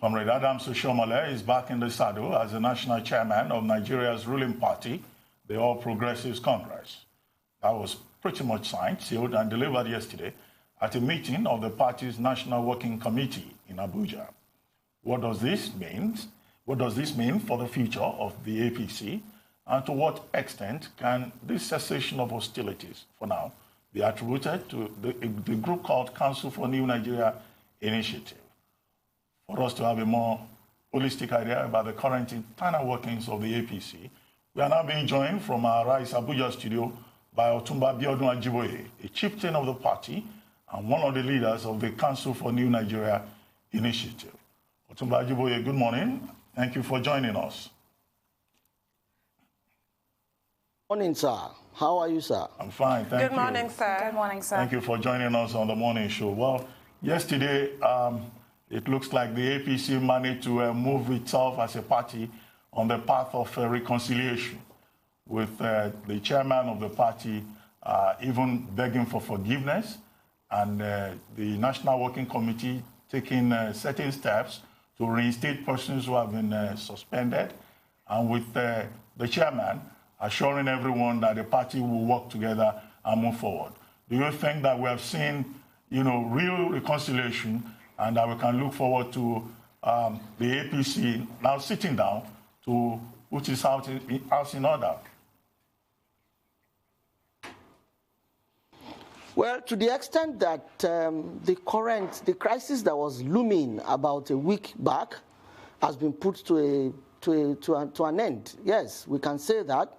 Comrade Adams Oshomole is back in the saddle as the national chairman of Nigeria's ruling party, the All Progressives Congress. That was pretty much signed, sealed, and delivered yesterday at a meeting of the party's National Working Committee in Abuja. What does this mean? What does this mean for the future of the APC? And to what extent can this cessation of hostilities, for now, be attributed to the group called Council for New Nigeria Initiative? For us to have a more holistic idea about the current internal workings of the APC, we are now being joined from our Rise Abuja studio by Otunba Biodun Ajiboye, a chieftain of the party and one of the leaders of the Council for New Nigeria Initiative. Otunba Ajiboye, good morning. Thank you for joining us. Morning, sir. How are you, sir? I'm fine, thank you. Good morning, sir. Good morning, sir. Thank you for joining us on the morning show. Well, yesterday, it looks like the APC managed to move itself as a party on the path of reconciliation, with the chairman of the party even begging for forgiveness, and the National Working Committee taking certain steps to reinstate persons who have been suspended, and with the chairman assuring everyone that the party will work together and move forward. Do you think that we have seen, real reconciliation, and that we can look forward to the APC now sitting down to put its house in order? Well, to the extent that the crisis that was looming about a week back has been put to an end. Yes, we can say that.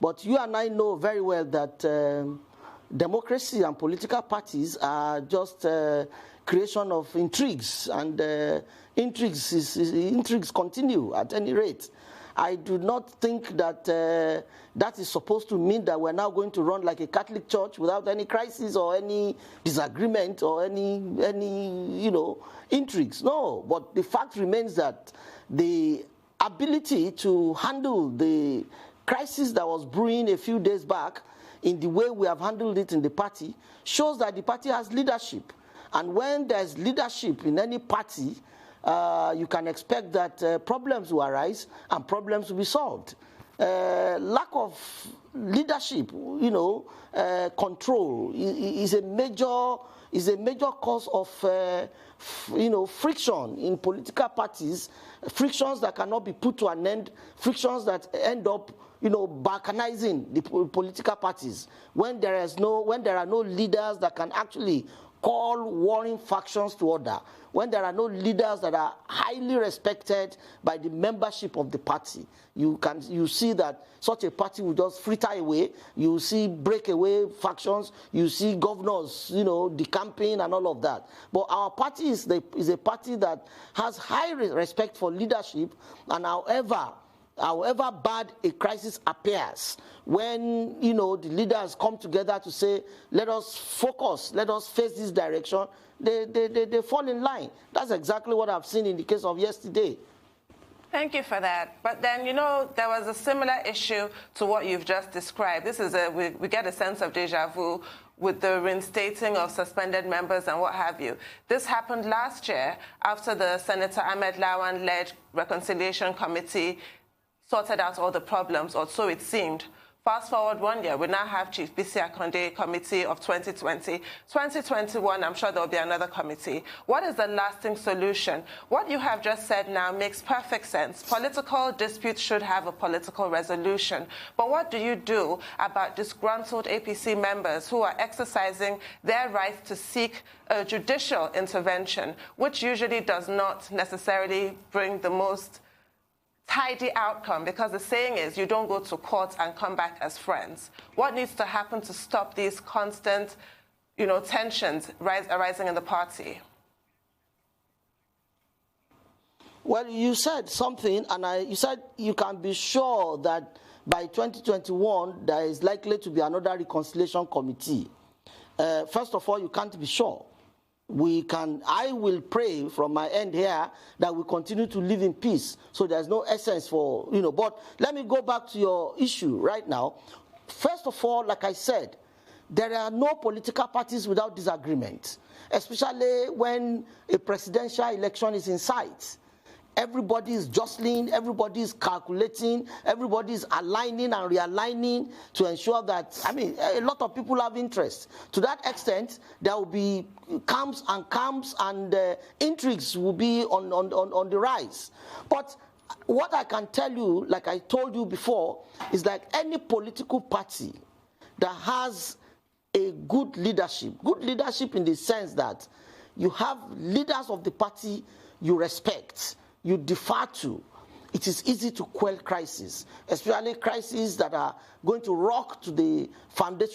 But you and I know very well that democracy and political parties are just creation of intrigues, and intrigues continue at any rate. I do not think that that is supposed to mean that we're now going to run like a Catholic church without any crisis or any disagreement or any intrigues. No, but the fact remains that the ability to handle the crisis that was brewing a few days back in the way we have handled it in the party shows that the party has leadership. And when there's leadership in any party, you can expect that problems will arise and problems will be solved. Lack of leadership, control is a major cause of friction in political parties, frictions that cannot be put to an end, frictions that end up balkanizing the political parties. When there are no leaders that can actually call warring factions to order, when there are no leaders that are highly respected by the membership of the party, you see that such a party will just fritter away. You see breakaway factions, you see governors, decamping and all of that. But our party is a party that has high respect for leadership, and however bad a crisis appears, when the leaders come together to say, let us focus, let us face this direction, they fall in line. That's exactly what I've seen in the case of yesterday. Thank you for that. But then, there was a similar issue to what you've just described. This is we get a sense of deja vu with the reinstating of suspended members and what have you. This happened last year after the Senator Ahmed Lawan-led Reconciliation Committee sorted out all the problems, or so it seemed. Fast forward 1 year, we now have Chief Bisi Akande Committee of 2020. 2021, I'm sure there'll be another committee. What is the lasting solution? What you have just said now makes perfect sense. Political disputes should have a political resolution. But what do you do about disgruntled APC members who are exercising their right to seek a judicial intervention, which usually does not necessarily bring the most tidy outcome, because the saying is you don't go to court and come back as friends? What needs to happen to stop these constant, tensions arising in the party? Well, you said something, and you said you can be sure that by 2021 there is likely to be another reconciliation committee. First of all, you can't be sure. I will pray from my end here that we continue to live in peace, so there's no essence for, but let me go back to your issue right now. First of all, like I said, there are no political parties without disagreement, especially when a presidential election is in sight. everybody is jostling, everybody is calculating, everybody is aligning and realigning to ensure that, I mean, a lot of people have interest. To that extent, there will be camps and intrigues will be on the rise. But what I can tell you, like I told you before, is like any political party that has a good leadership in the sense that you have leaders of the party you respect, you defer to, it is easy to quell crises, especially crises that are going to rock to the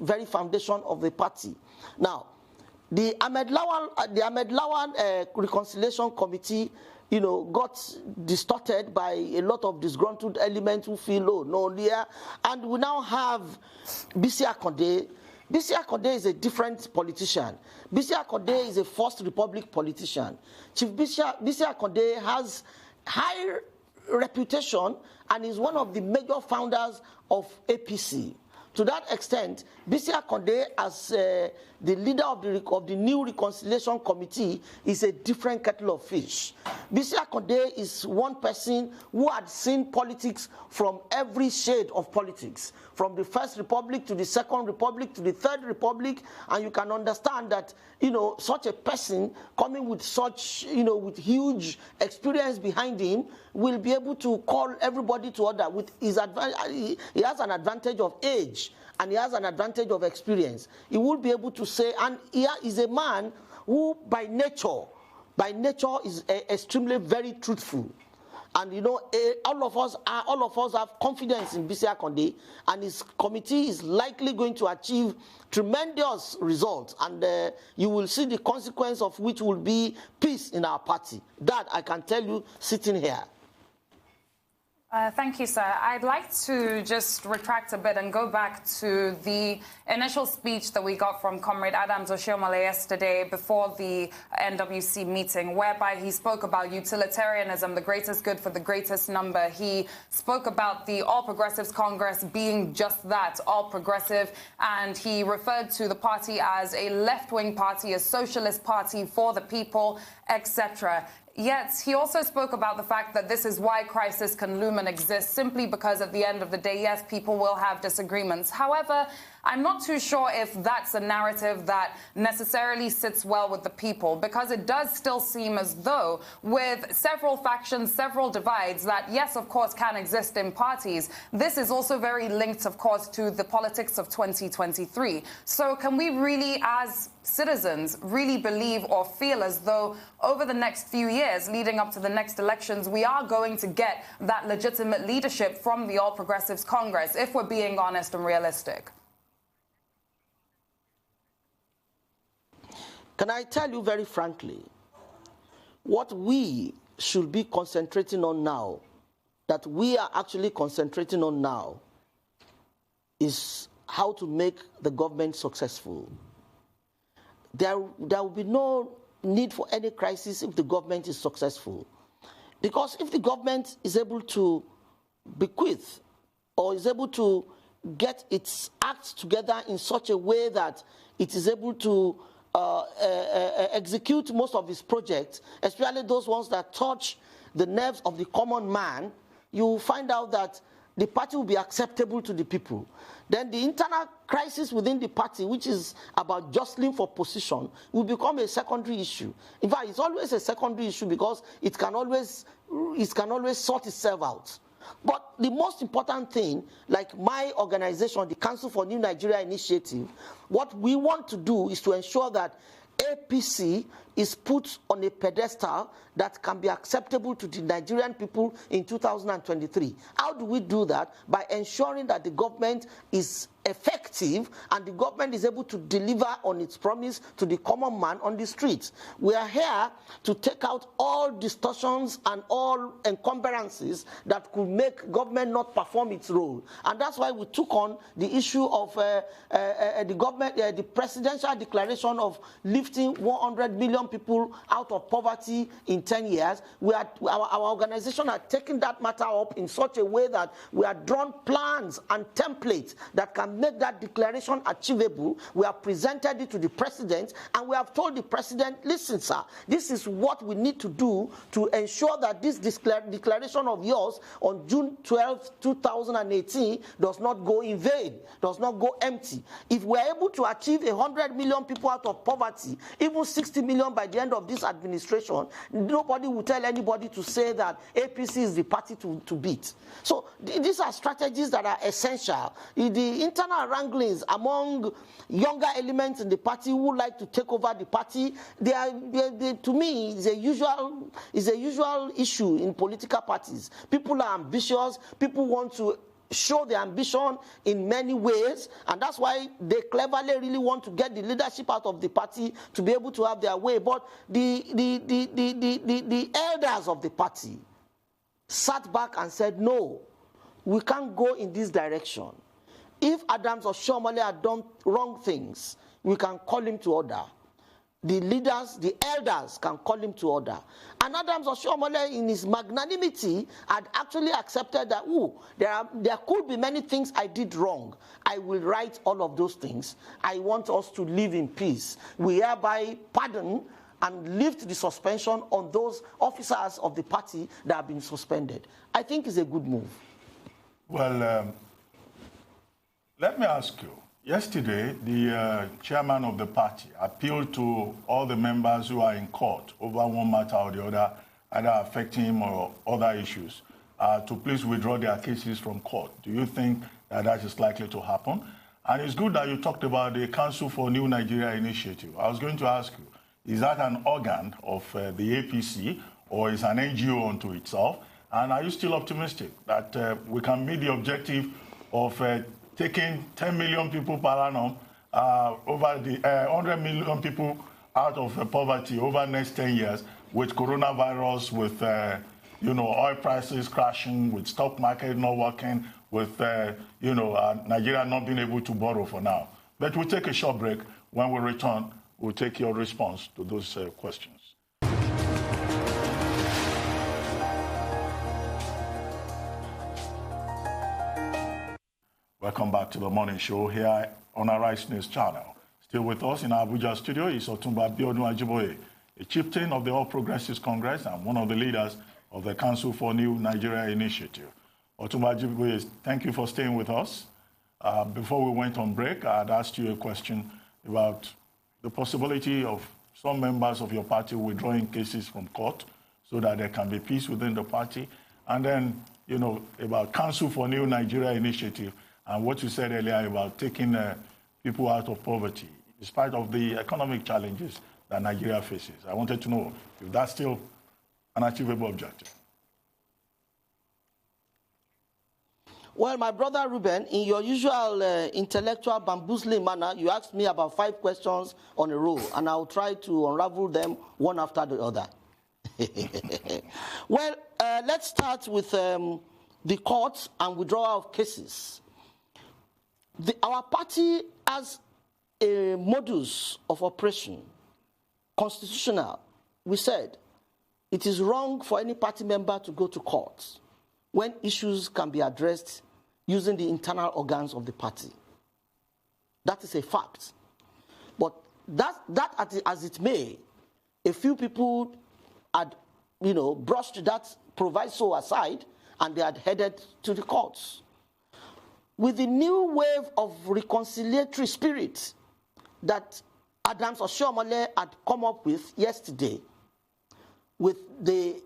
very foundation of the party. Now, the Ahmed Lawan Reconciliation Committee, you know, got distorted by a lot of disgruntled elements who feel, oh, no, yeah. And we now have Bisi Akande. Bisi Akande is a different politician. Bisi Akande is a First Republic politician. Chief Bisi Akande has high reputation and is one of the major founders of APC. To that extent, Bisi Akande, as the leader of the new Reconciliation Committee, is a different kettle of fish. Bisi Akande is one person who had seen politics from every shade of politics, from the First Republic to the Second Republic to the Third Republic, and you can understand that, you know, such a person coming with such, you know, with huge experience behind him will be able to call everybody to order. With his he has an advantage of age and he has an advantage of experience. He will be able to say, and he is a man who by nature is extremely very truthful. And you know, all of us have confidence in Bisi Akande, and his committee is likely going to achieve tremendous results, and you will see the consequence of which will be peace in our party. That I can tell you sitting here. Thank you, sir. I'd like to just retract a bit and go back to the initial speech that we got from Comrade Adams Oshiomhole yesterday before the NWC meeting, whereby he spoke about utilitarianism, the greatest good for the greatest number. He spoke about the All Progressives Congress being just that, all progressive, and he referred to the party as a left-wing party, a socialist party for the people, etc. Yet, he also spoke about the fact that this is why crisis can loom and exist, simply because at the end of the day, yes, people will have disagreements. However, I'm not too sure if that's a narrative that necessarily sits well with the people, because it does still seem as though with several factions, several divides that, yes, of course, can exist in parties, this is also very linked, of course, to the politics of 2023. So can we really, as citizens, really believe or feel as though over the next few years leading up to the next elections, we are going to get that legitimate leadership from the All Progressives Congress, if we're being honest and realistic? Can I tell you very frankly, what we should be concentrating on now, that we are actually concentrating on now, is how to make the government successful. There will be no need for any crisis if the government is successful. Because if the government is able to bequeath or is able to get its act together in such a way that it is able to execute most of its projects, especially those ones that touch the nerves of the common man, you will find out that the party will be acceptable to the people. Then the internal crisis within the party, which is about jostling for position, will become a secondary issue. In fact, it's always a secondary issue because it can always sort itself out. But the most important thing, like my organization, the Council for New Nigeria Initiative, what we want to do is to ensure that APC is put on a pedestal that can be acceptable to the Nigerian people in 2023. How do we do that? By ensuring that the government is effective and the government is able to deliver on its promise to the common man on the streets. We are here to take out all distortions and all encumbrances that could make government not perform its role. And that's why we took on the issue of the presidential declaration of lifting 100 million people out of poverty in 10 years. Our organization are taking that matter up in such a way that we have drawn plans and templates that can made that declaration achievable. We have presented it to the president, and we have told the president, listen, sir, this is what we need to do to ensure that this declaration of yours on June 12, 2018 does not go in vain, does not go empty. If we're able to achieve 100 million people out of poverty, even 60 million by the end of this administration, nobody will tell anybody to say that APC is the party to beat. So these are strategies that are essential. The internal wranglings among younger elements in the party who would like to take over the party, to me, is a usual issue in political parties. People are ambitious. People want to show their ambition in many ways, and that's why they cleverly really want to get the leadership out of the party to be able to have their way. But the elders of the party sat back and said, no, we can't go in this direction. If Adams or Shomole had done wrong things, we can call him to order. The leaders, the elders can call him to order. And Adams Oshiomhole, in his magnanimity, had actually accepted that, there could be many things I did wrong. I will right all of those things. I want us to live in peace. We hereby pardon and lift the suspension on those officers of the party that have been suspended. I think it's a good move. Well, let me ask you. Yesterday, the chairman of the party appealed to all the members who are in court over one matter or the other, either affecting him or other issues, to please withdraw their cases from court. Do you think that is likely to happen? And it's good that you talked about the Council for New Nigeria initiative. I was going to ask you, is that an organ of the APC or is an NGO unto itself? And are you still optimistic that we can meet the objective of taking 10 million people per annum, over the 100 million people out of poverty over the next 10 years, with coronavirus, with oil prices crashing, with stock market not working, with Nigeria not being able to borrow for now. But we'll take a short break. When we return, we'll take your response to those questions. Welcome back to the morning show here on our Rice News channel. Still with us in our Abuja studio is Otunba Biodun Ajiboye, a chieftain of the All Progressives Congress and one of the leaders of the Council for New Nigeria initiative. Otunba Ajiboye, thank you for staying with us. Before we went on break, I had asked you a question about the possibility of some members of your party withdrawing cases from court so that there can be peace within the party. And then, about Council for New Nigeria initiative, and what you said earlier about taking people out of poverty, despite of the economic challenges that Nigeria faces. I wanted to know if that's still an achievable objective. Well, my brother Ruben, in your usual intellectual bamboozling manner, you asked me about 5 questions on a row, and I'll try to unravel them one after the other. Well, let's start with the courts and withdrawal of cases. Our party has a modus of operation, constitutional. We said it is wrong for any party member to go to court when issues can be addressed using the internal organs of the party. That is a fact. But that as it may, a few people had, brushed that proviso aside, and they had headed to the courts. With the new wave of reconciliatory spirit that Adams Oshiomhole had come up with yesterday, with the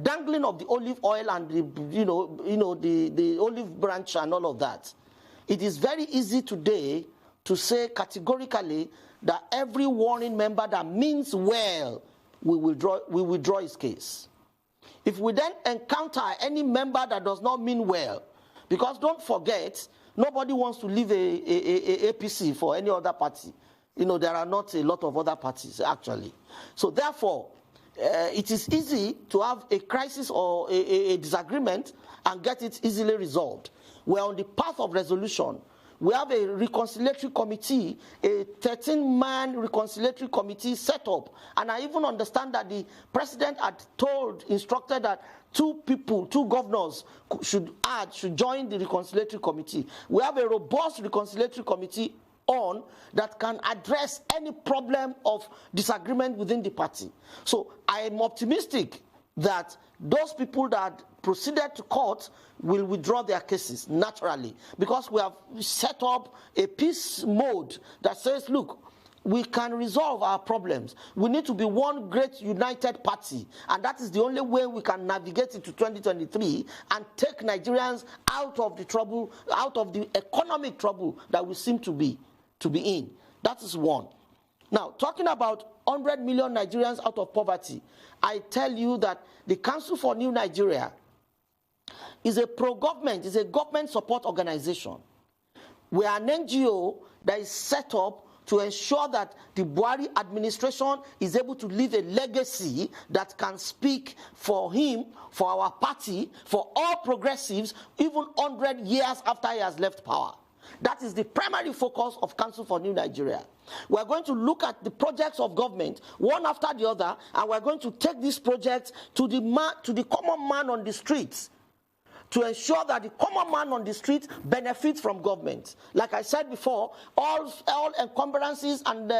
dangling of the olive oil and the olive branch and all of that, it is very easy today to say categorically that every warning member that means well will withdraw his case. If we then encounter any member that does not mean well, because don't forget, nobody wants to leave a APC for any other party. There are not a lot of other parties, actually. So therefore, it is easy to have a crisis or a disagreement and get it easily resolved. We're on the path of resolution. We have a reconciliatory committee, a 13-man reconciliatory committee set up. And I even understand that the president had instructed that two governors should join the reconciliatory committee. We have a robust reconciliatory committee that can address any problem of disagreement within the party. So I am optimistic that those people that proceeded to court will withdraw their cases naturally, because we have set up a peace mode that says, look, we can resolve our problems. We need to be one great united party, and that is the only way we can navigate into 2023 and take Nigerians out of the trouble, out of the economic trouble that we seem to be in. That is one. Now, talking about 100 million Nigerians out of poverty, I tell you that the Council for New Nigeria is a pro-government, is a government support organization. We are an NGO that is set up to ensure that the Buhari administration is able to leave a legacy that can speak for him, for our party, for all progressives, even 100 years after he has left power. That is the primary focus of Council for New Nigeria. We are going to look at the projects of government, one after the other, and we are going to take these projects to the common man on the streets, to ensure that the common man on the street benefits from government. Like I said before, all encumbrances and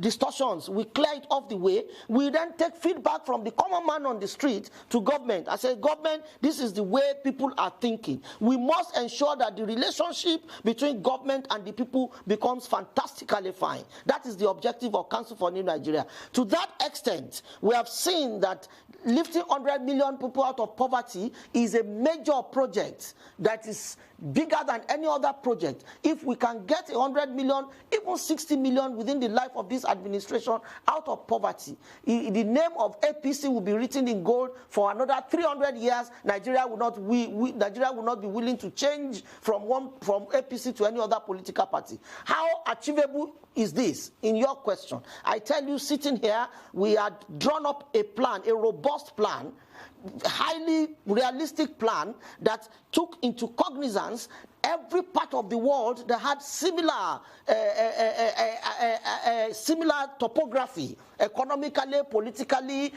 distortions, we clear it off the way. We then take feedback from the common man on the street to government. I say, government, this is the way people are thinking. We must ensure that the relationship between government and the people becomes fantastically fine. That is the objective of Council for New Nigeria. To that extent, we have seen that lifting 100 million people out of poverty is a major project that is bigger than any other project. If we can get 100 million, even 60 million within the life of this administration out of poverty, the name of APC will be written in gold for another 300 years. Nigeria will not be willing to change from APC to any other political party. How achievable is this? In your question, I tell you, sitting here, we had drawn up a plan, a robust plan, highly realistic plan that took into cognizance every part of the world that had similar topography, economically, politically,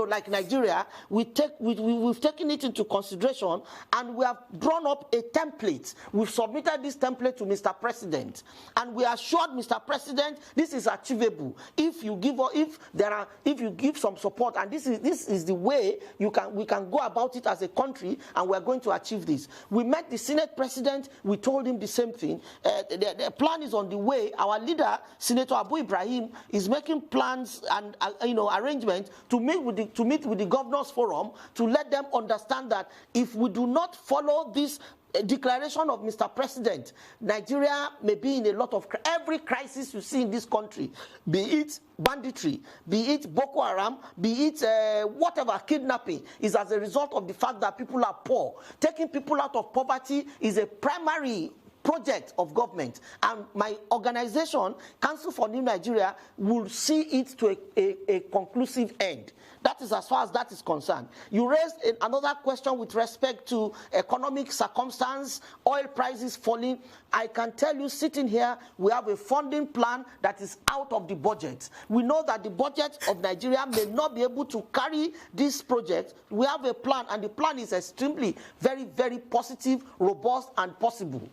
like Nigeria. We've taken it into consideration, and we have drawn up a template. We've submitted this template to Mr. President, and we assured Mr. President this is achievable if you give some support, and this is the way we can go about it as a country, and we are going to achieve this. We met the Senate President. We told him the same thing. The plan is on the way. Our leader, Senator Abu Ibrahim, is making plans and arrangements to meet with the Governors Forum to let them understand that if we do not follow this declaration of Mr. President, Nigeria may be in a lot of every crisis you see in this country, be it banditry, be it Boko Haram, be it whatever, kidnapping, is as a result of the fact that people are poor. Taking people out of poverty is a primary project of government, and my organization, Council for New Nigeria, will see it to a conclusive end. That is as far as that is concerned. You raised another question with respect to economic circumstance, oil prices falling. I can tell you, sitting here, we have a funding plan that is out of the budget. We know that the budget of Nigeria may not be able to carry this project. We have a plan, and the plan is extremely, very, very positive, robust, and possible.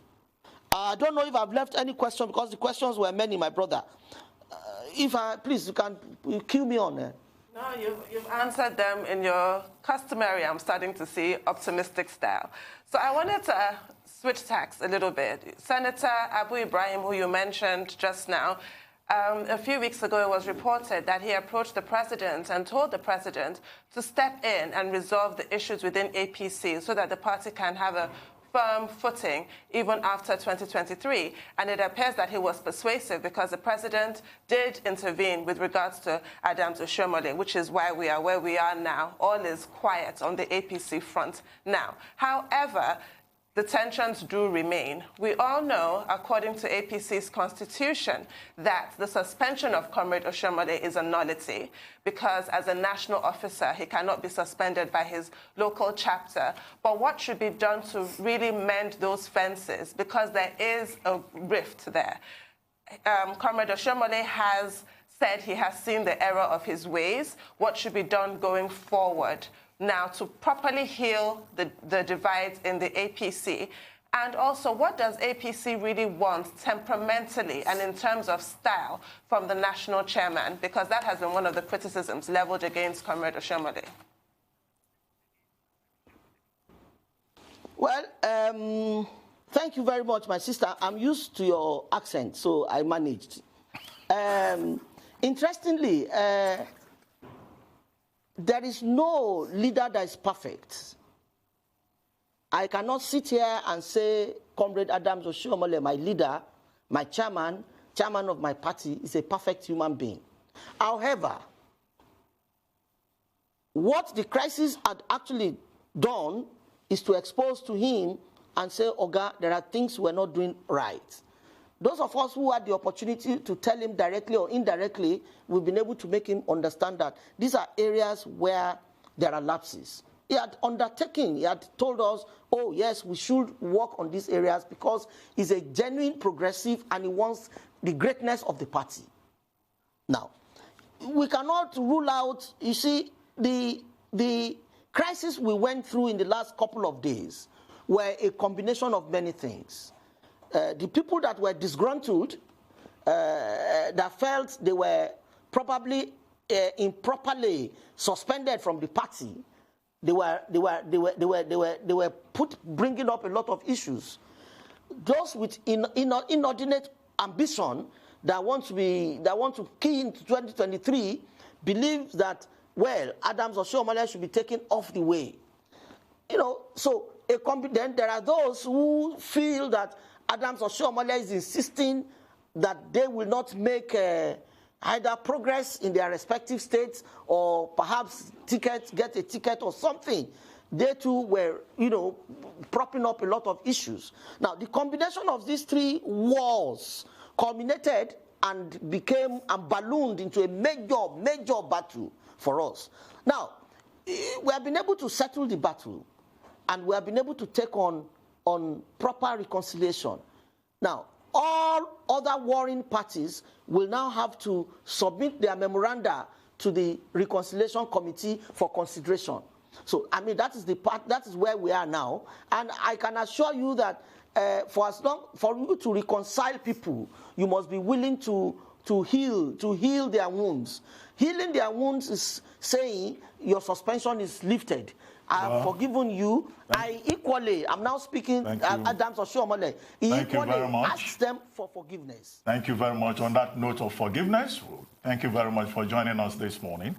I don't know if I've left any question, because the questions were many, my brother. Please, you can cue me on. No, you've answered them in your customary, I'm starting to see, optimistic style. So I wanted to switch tacks a little bit. Senator Abu Ibrahim, who you mentioned just now, a few weeks ago it was reported that he approached the president and told the president to step in and resolve the issues within APC so that the party can have a firm footing even after 2023, and it appears that he was persuasive, because the president did intervene with regards to Adams Oshiomhole, which is why we are where we are now. All is quiet on the APC front now. However, the tensions do remain. We all know, according to APC's constitution, that the suspension of Comrade Oshiomhole is a nullity because as a national officer, he cannot be suspended by his local chapter. But what should be done to really mend those fences? Because there is a rift there. Comrade Oshiomhole has said he has seen the error of his ways. What should be done going forward now to properly heal the divides in the APC? And also, what does APC really want temperamentally and in terms of style from the national chairman? Because that has been one of the criticisms leveled against Comrade Oshiomhole. Well, thank you very much, my sister. I'm used to your accent, so I managed. Interestingly, there is no leader that is perfect. I cannot sit here and say Comrade Adams Oshiomhole, my leader, my chairman of my party, is a perfect human being. However, what the crisis had actually done is to expose to him and say, Oga, there are things we're not doing right. Those of us who had the opportunity to tell him directly or indirectly, we've been able to make him understand that these are areas where there are lapses. He had undertaken, he had told us, oh yes, we should work on these areas because he's a genuine progressive and he wants the greatness of the party. Now, we cannot rule out, you see, the crisis we went through in the last couple of days were a combination of many things. The people that were disgruntled, that felt they were probably improperly suspended from the party, they were bringing up a lot of issues. Those with inordinate ambition that want to key into 2023 believe that, well, Adams Oshiomhole should be taken off the way. You know, so then there are those who feel that Adams Oshiomhole is insisting that they will not make either progress in their respective states or perhaps get a ticket or something. They too were, you know, propping up a lot of issues. Now, the combination of these three wars culminated and became and ballooned into a major battle for us. Now, we have been able to settle the battle and we have been able to take on proper reconciliation. Now, all other warring parties will now have to submit their memoranda to the Reconciliation Committee for consideration. So, I mean, that is where we are now. And I can assure you that for you to reconcile people, you must be willing to heal their wounds. Healing their wounds is saying your suspension is lifted. I've forgiven you. I'm now speaking Adams Oshiomhole. He equally asks them for forgiveness. Thank you very much. On that note of forgiveness, thank you very much for joining us this morning.